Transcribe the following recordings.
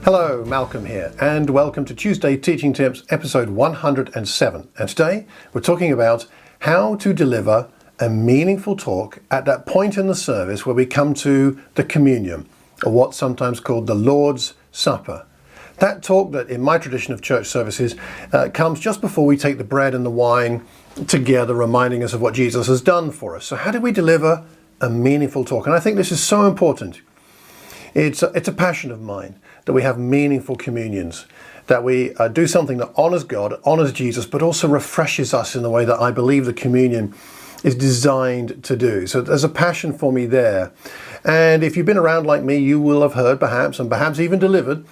Hello, Malcolm here, and welcome to Tuesday Teaching Tips, episode 107. And today we're talking about how to deliver a meaningful talk at that point in the service where we come to the communion, or what's sometimes called the Lord's Supper. That talk that, in my tradition of church services, comes just before we take the bread and the wine together, reminding us of what Jesus has done for us. So how do we deliver a meaningful talk? And I think this is so important. It's a passion of mine that we have meaningful communions, that we do something that honors God, honors Jesus, but also refreshes us in the way that I believe the communion is designed to do. So there's a passion for me there. And if you've been around like me, you will have heard perhaps, and perhaps even delivered,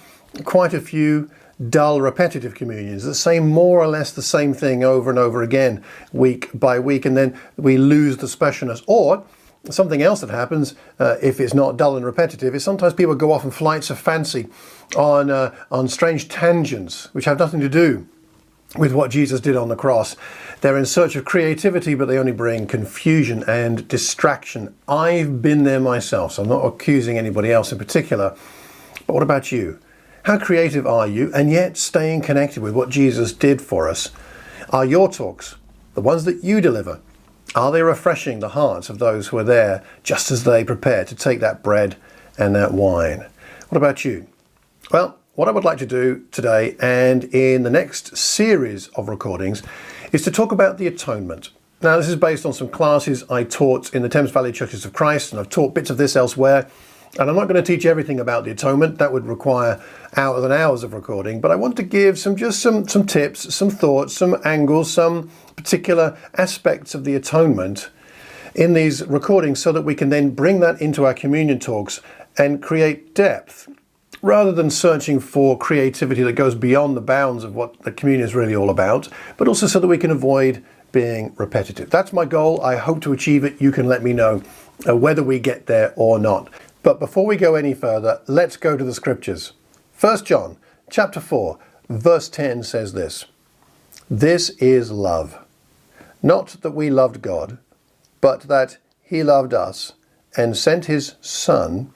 quite a few dull, repetitive communions that say more or less the same thing over and over again, week by week, and then we lose the specialness. Or something else that happens, if it's not dull and repetitive, is sometimes people go off on flights of fancy, on strange tangents, which have nothing to do with what Jesus did on the cross. They're in search of creativity, but they only bring confusion and distraction. I've been there myself, so I'm not accusing anybody else in particular. But what about you? How creative are you, and yet staying connected with what Jesus did for us? Are your talks, the ones that you deliver, are they refreshing the hearts of those who are there just as they prepare to take that bread and that wine? What about you? Well, what I would like to do today and in the next series of recordings is to talk about the atonement. Now, this is based on some classes I taught in the Thames Valley Churches of Christ, and I've taught bits of this elsewhere. And I'm not going to teach everything about the atonement. That would require hours and hours of recording. But I want to give some tips, some thoughts, some angles, some particular aspects of the atonement in these recordings so that we can then bring that into our communion talks and create depth rather than searching for creativity that goes beyond the bounds of what the communion is really all about, but also so that we can avoid being repetitive. That's my goal. I hope to achieve it. You can let me know whether we get there or not. But before we go any further, let's go to the scriptures. 1 John chapter 4, verse 10 says this: "This is love, not that we loved God, but that he loved us and sent his Son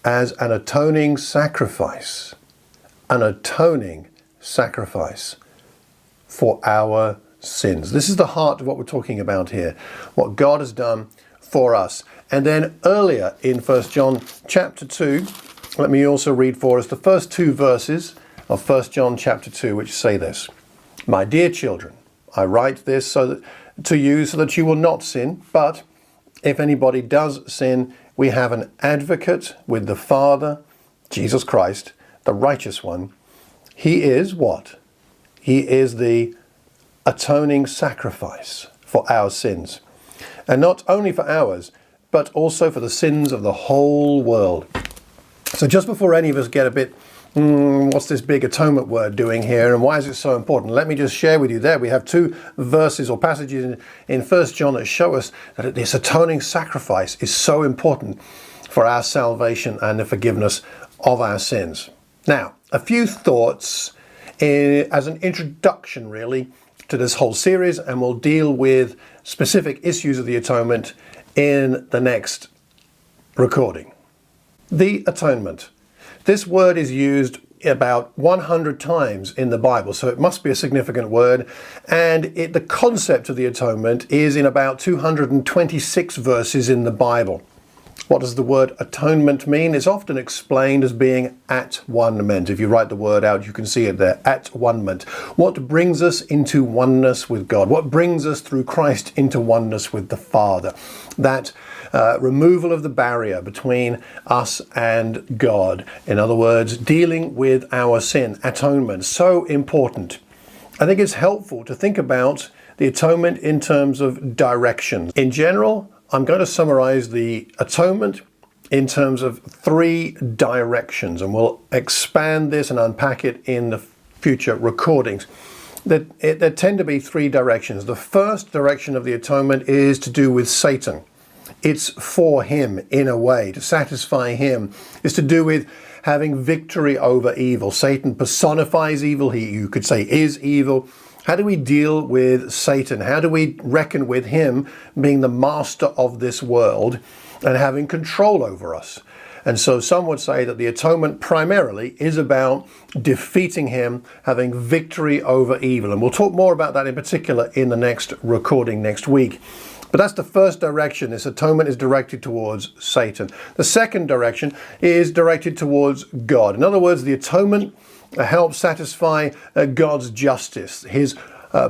as an atoning sacrifice for our sins." This is the heart of what we're talking about here, what God has done for us. And then earlier in 1 John chapter 2, let me also read for us the first two verses of 1 John chapter 2, which say this: "My dear children, I write this to you so that you will not sin, but if anybody does sin, we have an advocate with the Father, Jesus Christ, the righteous one. He is what? He is the atoning sacrifice for our sins. And not only for ours, but also for the sins of the whole world." So just before any of us get a bit, what's this big atonement word doing here and why is it so important? Let me just share with you there. We have two verses or passages in 1 John that show us that this atoning sacrifice is so important for our salvation and the forgiveness of our sins. Now, a few thoughts as an introduction really to this whole series, and we'll deal with specific issues of the atonement in the next recording. The atonement. This word is used about 100 times in the Bible, so it must be a significant word. And the concept of the atonement is in about 226 verses in the Bible. What does the word atonement mean? It's often explained as being at one-ment. If you write the word out, you can see it there, at one-ment. What brings us into oneness with God? What brings us through Christ into oneness with the Father? That removal of the barrier between us and God. In other words, dealing with our sin, atonement, so important. I think it's helpful to think about the atonement in terms of direction. In general, I'm going to summarize the atonement in terms of 3 directions, and we'll expand this and unpack it in the future recordings. There tend to be 3 directions. The first direction of the atonement is to do with Satan. It's for him in a way, to satisfy him. It's to do with having victory over evil. Satan personifies evil. He, you could say, is evil. How do we deal with Satan? How do we reckon with him being the master of this world and having control over us? And so some would say that the atonement primarily is about defeating him, having victory over evil. And we'll talk more about that in particular in the next recording next week. But that's the first direction. This atonement is directed towards Satan. The second direction is directed towards God. In other words, the atonement helps satisfy God's justice, his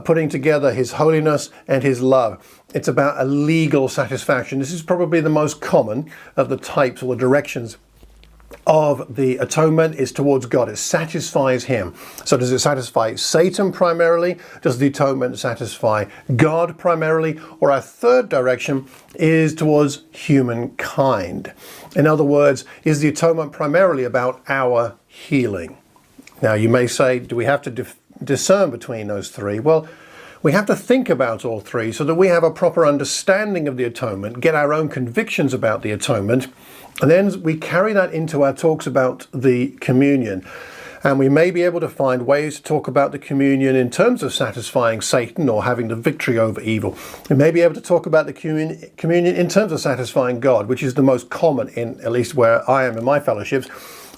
putting together his holiness and his love. It's about a legal satisfaction. This is probably the most common of the types or the directions of the atonement is towards God. It satisfies him. So does it satisfy Satan primarily? Does the atonement satisfy God primarily? Or our third direction is towards humankind. In other words, is the atonement primarily about our healing? Now you may say, do we have to discern between those three? Well, we have to think about all three so that we have a proper understanding of the atonement, get our own convictions about the atonement, and then we carry that into our talks about the communion. And we may be able to find ways to talk about the communion in terms of satisfying Satan or having the victory over evil. We may be able to talk about the communion in terms of satisfying God, which is the most common in at least where I am in my fellowships.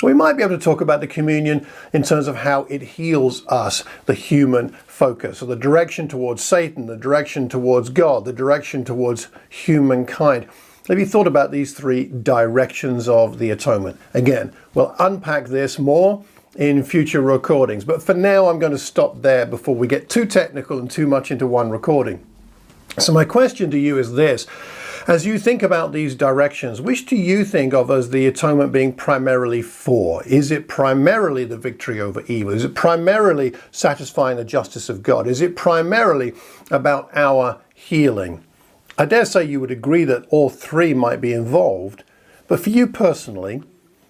We might be able to talk about the communion in terms of how it heals us, the human focus. So the direction towards Satan, the direction towards God, the direction towards humankind. Have you thought about these three directions of the atonement? Again, we'll unpack this more in future recordings. But for now, I'm going to stop there before we get too technical and too much into one recording. So my question to you is this. As you think about these directions, which do you think of as the atonement being primarily for? Is it primarily the victory over evil? Is it primarily satisfying the justice of God? Is it primarily about our healing? I dare say you would agree that all three might be involved, but for you personally,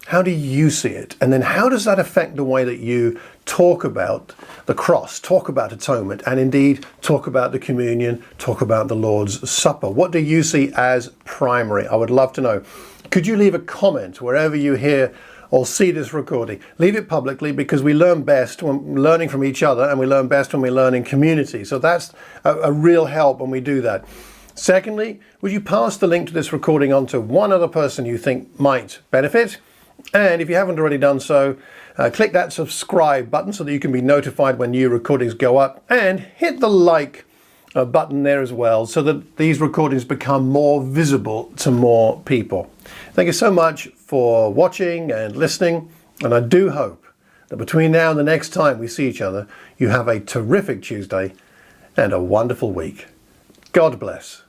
how do you see it? And then how does that affect the way that you talk about the cross, talk about atonement, and indeed talk about the communion, talk about the Lord's Supper? What do you see as primary? I would love to know. Could you leave a comment wherever you hear or see this recording? Leave it publicly, because we learn best when learning from each other, and we learn best when we learn in community. So that's a real help when we do that. Secondly, would you pass the link to this recording on to one other person you think might benefit? And if you haven't already done so, click that subscribe button so that you can be notified when new recordings go up, and hit the like button there as well so that these recordings become more visible to more people. Thank you so much for watching and listening, and I do hope that between now and the next time we see each other, you have a terrific Tuesday and a wonderful week. God bless.